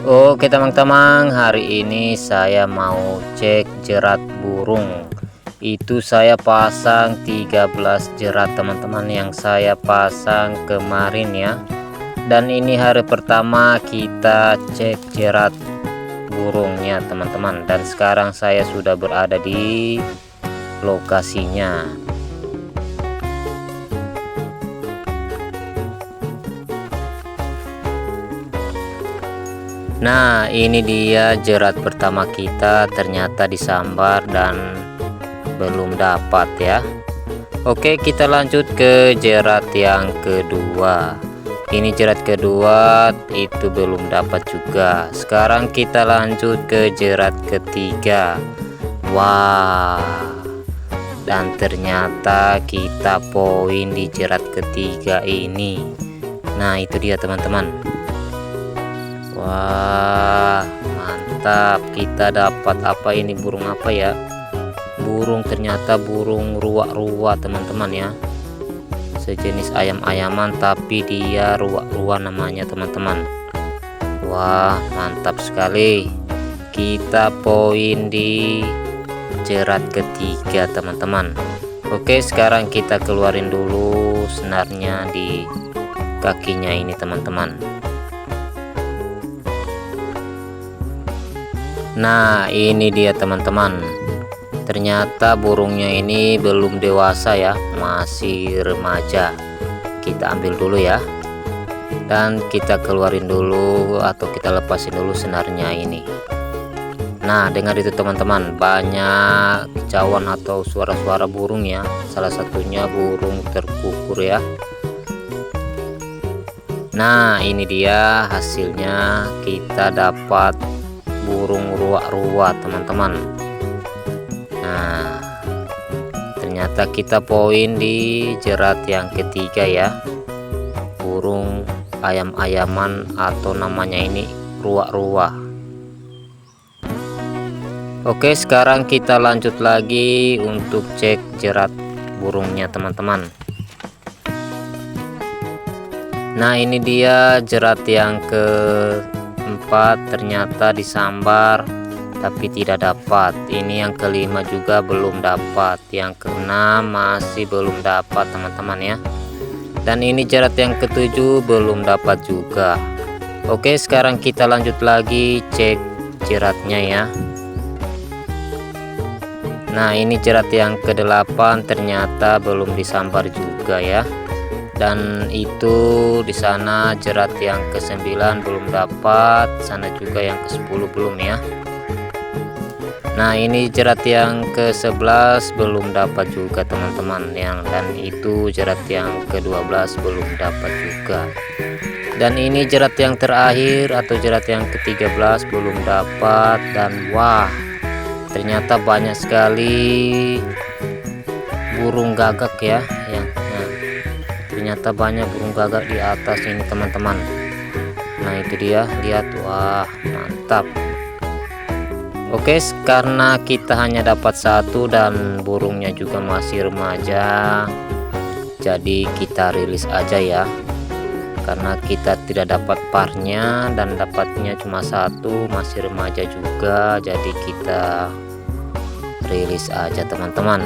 Oke teman-teman, hari ini saya mau cek jerat burung. Itu saya pasang 13 jerat teman-teman, yang saya pasang kemarin ya. Dan ini hari pertama kita cek jerat burungnya teman-teman. Dan sekarang saya sudah berada di lokasinya. Nah, ini dia jerat pertama kita, ternyata disambar dan belum dapat ya. Oke, kita lanjut ke jerat yang kedua. Ini jerat kedua itu belum dapat juga. Sekarang kita lanjut ke jerat ketiga. Wah, dan ternyata kita poin di jerat ketiga ini. Nah, itu dia teman-teman. Wah, mantap, kita dapat apa ini, burung apa ya? Burung, ternyata burung ruak-ruak teman-teman ya. Sejenis ayam-ayaman tapi dia ruak-ruak namanya teman-teman. Wah, mantap sekali, kita poin di jerat ketiga teman-teman. Oke, sekarang kita keluarin dulu senarnya di kakinya ini teman-teman. Nah, ini dia teman-teman, ternyata burungnya ini belum dewasa ya, masih remaja. Kita ambil dulu ya, dan kita keluarin dulu atau kita lepasin dulu senarnya ini. Nah, dengar itu teman-teman, banyak kicauan atau suara-suara burung ya, salah satunya burung terkukur ya. Nah, ini dia hasilnya, kita dapat burung ruak-ruak teman-teman. Nah, ternyata kita poin di jerat yang ketiga ya, burung ayam-ayaman atau namanya ini ruak-ruak. Oke, sekarang kita lanjut lagi untuk cek jerat burungnya teman-teman. Nah, ini dia jerat yang keempat, ternyata disambar tapi tidak dapat. Ini yang kelima juga belum dapat, yang keenam masih belum dapat teman-teman ya. Dan ini jerat yang ketujuh belum dapat juga. Oke, sekarang kita lanjut lagi cek jeratnya ya. Nah, ini jerat yang ke-8 ternyata belum disambar juga ya. Dan itu di sana jerat yang ke-9 belum dapat, sana juga yang ke-10 belum ya. Nah, ini jerat yang ke-11 belum dapat juga teman-teman, dan itu jerat yang ke-12 belum dapat juga. Dan ini jerat yang terakhir atau jerat yang ke-13 belum dapat. Dan wah, ternyata banyak sekali burung gagak ya, ternyata banyak burung gagak di atas ini teman-teman. Nah, itu dia, lihat, wah mantap. Oke, karena kita hanya dapat satu dan burungnya juga masih remaja, jadi kita rilis aja ya, karena kita tidak dapat parnya dan dapatnya cuma satu, masih remaja juga, jadi kita rilis aja teman-teman.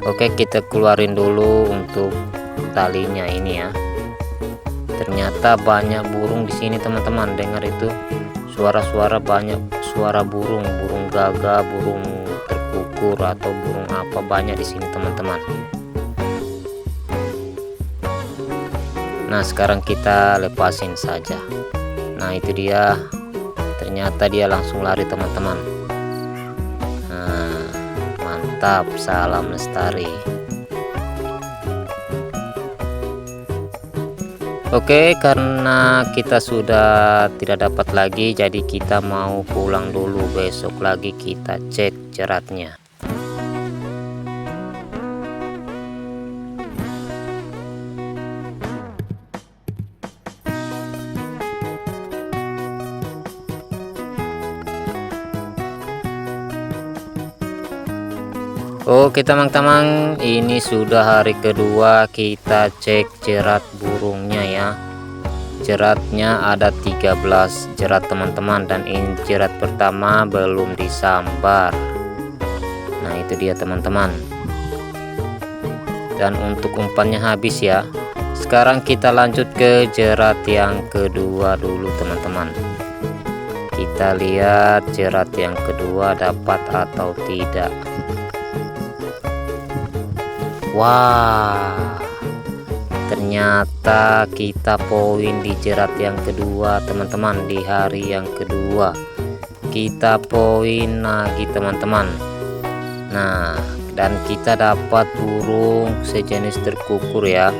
Oke, kita keluarin dulu untuk talinya ini ya. Ternyata banyak burung di sini teman-teman, dengar itu suara-suara, banyak suara burung gagak, burung terkukur atau burung apa, banyak di sini teman-teman. Nah, sekarang kita lepasin saja. Nah, itu dia, ternyata dia langsung lari teman-teman. Nah, mantap, salam lestari. Oke, karena kita sudah tidak dapat lagi, jadi kita mau pulang dulu. Besok lagi kita cek jeratnya. Oke teman-teman, ini sudah hari kedua kita cek jerat burungnya ya. jeratnya ada 13 jerat teman-teman, dan ini jerat pertama belum disambar. Nah itu dia teman-teman, dan untuk umpannya habis ya. Sekarang kita lanjut ke jerat yang kedua dulu teman-teman. Kita lihat jerat yang kedua dapat atau tidak. Wah, ternyata kita poin di jerat yang kedua teman-teman. Di hari yang kedua kita poin lagi teman-teman. Nah, dan kita dapat burung sejenis terkukur ya.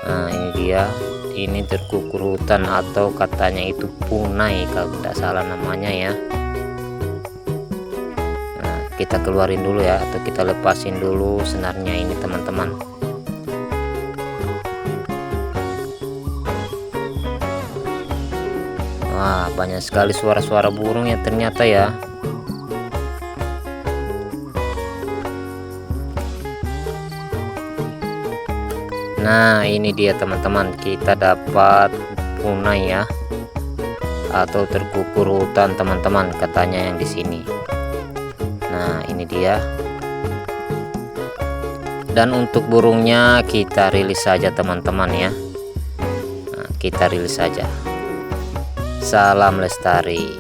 Nah ini dia, ini terkukur hutan atau katanya itu punai kalau tidak salah namanya ya. Nah kita keluarin dulu ya, atau kita lepasin dulu senarnya ini teman-teman. Wah banyak sekali suara-suara burung ya ternyata ya. Nah ini dia teman-teman, kita dapat punai ya, atau terkukur hutan teman-teman katanya yang di sini. Nah ini dia, dan untuk burungnya kita rilis saja teman-teman ya. Nah, kita rilis saja. Salam lestari.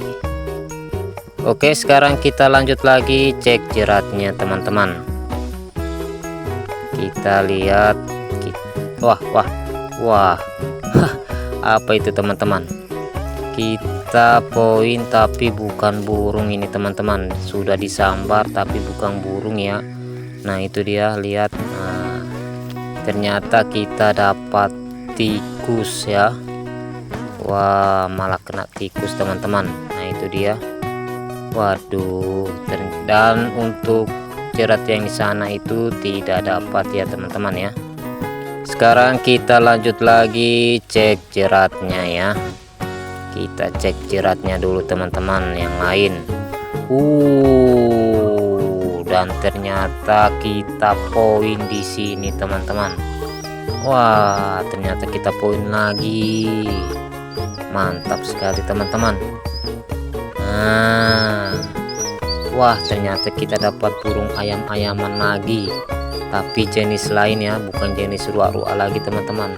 Oke, sekarang kita lanjut lagi cek jeratnya teman-teman. Kita lihat. Wah apa itu teman-teman, kita poin tapi bukan burung ini teman-teman, sudah disambar tapi bukan burung ya. Nah itu dia, lihat. Nah, ternyata kita dapat tikus ya. Wah malah kena tikus teman-teman. Nah itu dia, waduh. Dan untuk jerat yang di sana itu tidak dapat ya teman-teman ya. Sekarang kita lanjut lagi cek jeratnya ya. Kita cek jeratnya dulu teman-teman yang lain. Dan ternyata kita poin di sini teman-teman. Wah ternyata kita poin lagi. Mantap sekali teman-teman. Nah, wah ternyata kita dapat burung ayam-ayaman lagi, tapi jenis lain ya, bukan jenis ruak-ruak lagi teman-teman.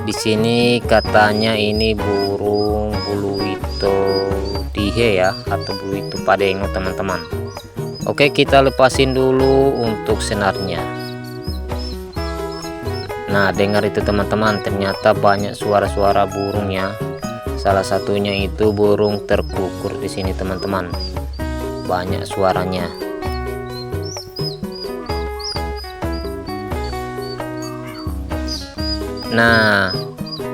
Di sini katanya ini burung buluito dihe ya, atau buluito padengo teman-teman. Oke, kita lepasin dulu untuk senarnya. Nah dengar itu teman-teman, ternyata banyak suara-suara burung ya. Salah satunya itu burung terkukur di sini teman-teman, banyak suaranya. Nah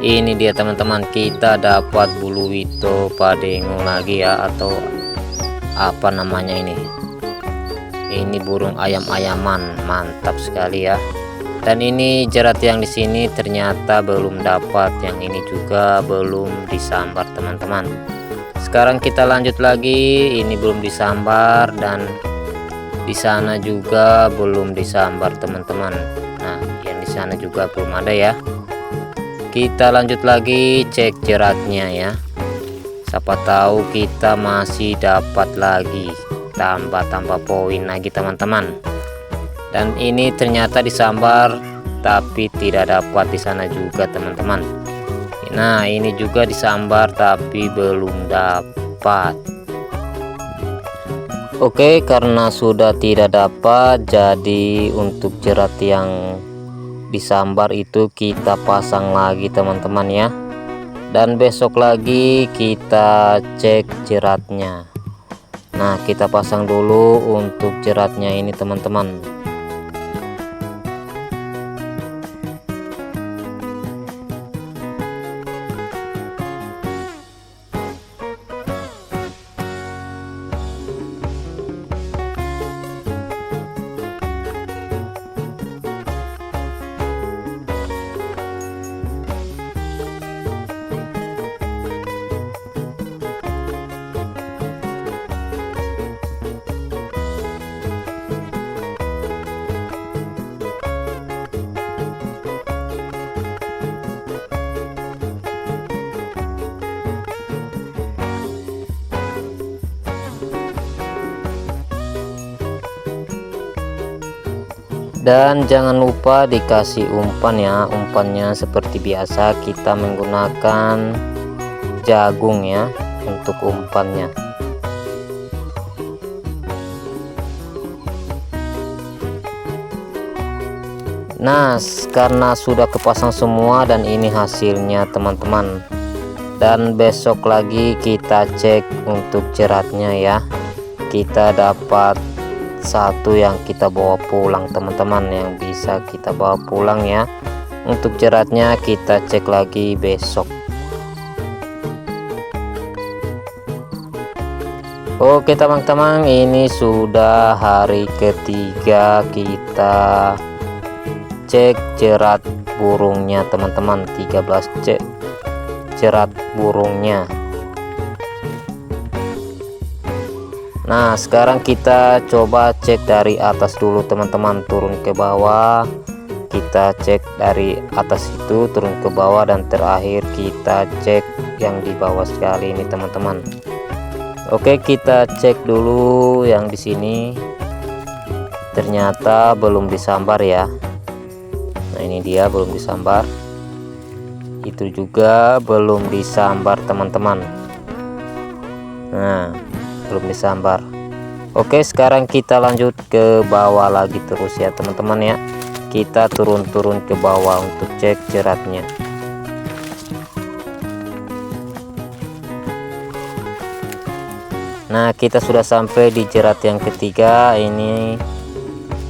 ini dia teman-teman, kita dapat buluito padengo lagi ya, atau apa namanya ini. Ini burung ayam-ayaman, mantap sekali ya. Dan ini jerat yang di sini ternyata belum dapat, yang ini juga belum disambar teman-teman. Sekarang kita lanjut lagi, ini belum disambar dan di sana juga belum disambar teman-teman. Nah yang di sana juga belum ada ya. Kita lanjut lagi cek jeratnya ya, siapa tahu kita masih dapat lagi, tambah poin lagi teman-teman. Dan ini ternyata disambar tapi tidak dapat di sana juga teman-teman. Nah ini juga disambar tapi belum dapat. Oke, karena sudah tidak dapat, jadi untuk jerat yang disambar itu kita pasang lagi teman-teman ya. Dan besok lagi kita cek jeratnya. Nah kita pasang dulu untuk jeratnya ini teman-teman. Dan jangan lupa dikasih umpan ya. Umpannya seperti biasa kita menggunakan jagung ya untuk umpannya. Nah, karena sudah kepasang semua dan ini hasilnya teman-teman. Dan besok lagi kita cek untuk jeratnya ya. Kita dapat satu yang kita bawa pulang teman-teman, yang bisa kita bawa pulang ya. Untuk jeratnya kita cek lagi besok. Oke teman-teman, ini sudah hari ketiga kita cek jerat burungnya teman-teman. 13 cek jerat burungnya. Nah, sekarang kita coba cek dari atas dulu teman-teman, turun ke bawah. Kita cek dari atas itu turun ke bawah, dan terakhir kita cek yang di bawah sekali ini teman-teman. Oke, kita cek dulu yang di sini. Ternyata belum disambar ya. Nah, ini dia belum disambar. Itu juga belum disambar teman-teman. Nah, belum disambar. Oke, sekarang kita lanjut ke bawah lagi terus ya teman-teman ya. Kita turun-turun ke bawah untuk cek jeratnya. Nah, kita sudah sampai di jerat yang ketiga. Ini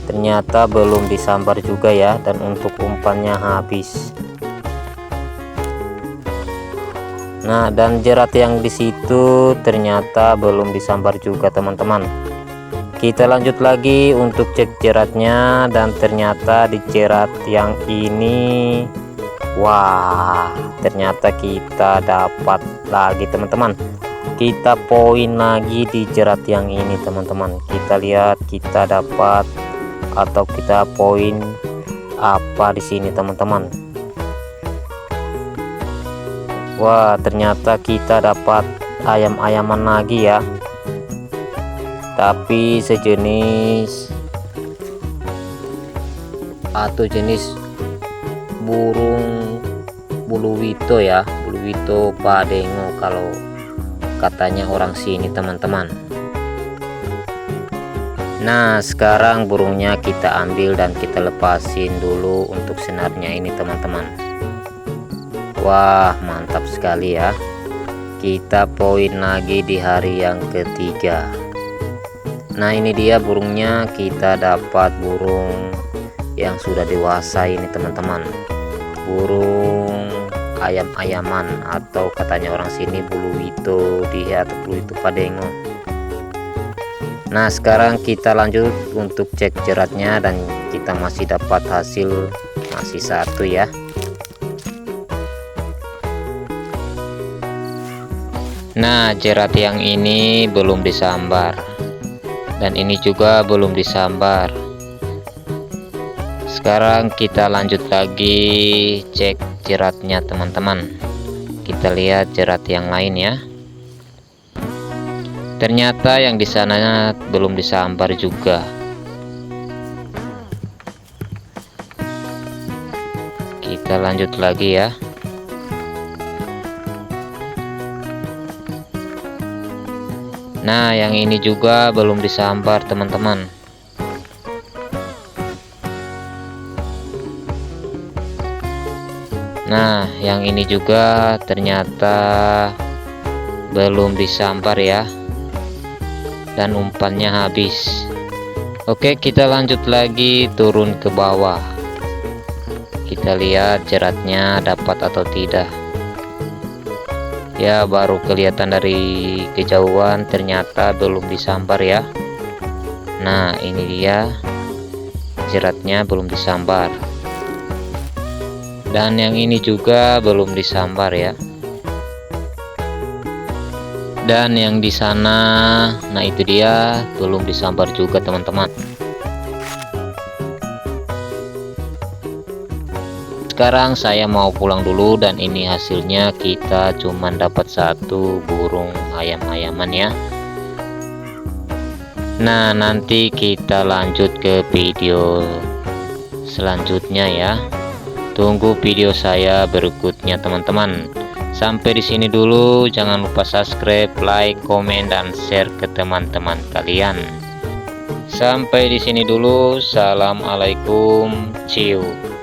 ternyata belum disambar juga ya, dan untuk umpannya habis. Nah, dan jerat yang di situ ternyata belum disambar juga teman-teman. Kita lanjut lagi untuk cek jeratnya, dan ternyata di jerat yang ini, wah, ternyata kita dapat lagi teman-teman. Kita poin lagi di jerat yang ini teman-teman. Kita lihat kita dapat atau kita poin apa di sini teman-teman. Wah, ternyata kita dapat ayam-ayaman lagi ya, tapi sejenis atau jenis burung buluwito ya, buluwito padengo kalau katanya orang sini teman-teman. Nah, sekarang burungnya kita ambil dan kita lepasin dulu untuk senarnya ini teman-teman. Wah, mantap sekali ya. Kita poin lagi di hari yang ketiga. Nah, ini dia burungnya. Kita dapat burung yang sudah dewasa ini teman-teman. Burung ayam-ayaman atau katanya orang sini buluwito dia, atau buluwito padengo. Nah, sekarang kita lanjut untuk cek jeratnya, dan kita masih dapat hasil masih satu ya. Nah, jerat yang ini belum disambar, dan ini juga belum disambar. Sekarang kita lanjut lagi cek jeratnya teman-teman. Kita lihat jerat yang lain ya. Ternyata yang di sana belum disambar juga. Kita lanjut lagi ya. Nah, yang ini juga belum disambar teman-teman. Nah, yang ini juga ternyata belum disambar ya, dan umpannya habis. Oke, kita lanjut lagi turun ke bawah. Kita lihat jeratnya dapat atau tidak. Ya, baru kelihatan dari kejauhan, ternyata belum disambar ya. Nah, ini dia jeratnya belum disambar, dan yang ini juga belum disambar ya. Dan yang di sana, nah itu dia belum disambar juga teman-teman. Sekarang saya mau pulang dulu, dan ini hasilnya kita cuman dapat satu burung ayam-ayaman ya. Nah, nanti kita lanjut ke video selanjutnya ya. Tunggu video saya berikutnya teman-teman. Sampai di sini dulu, jangan lupa subscribe, like, komen, dan share ke teman-teman kalian. Sampai di sini dulu. Assalamualaikum. Ciao.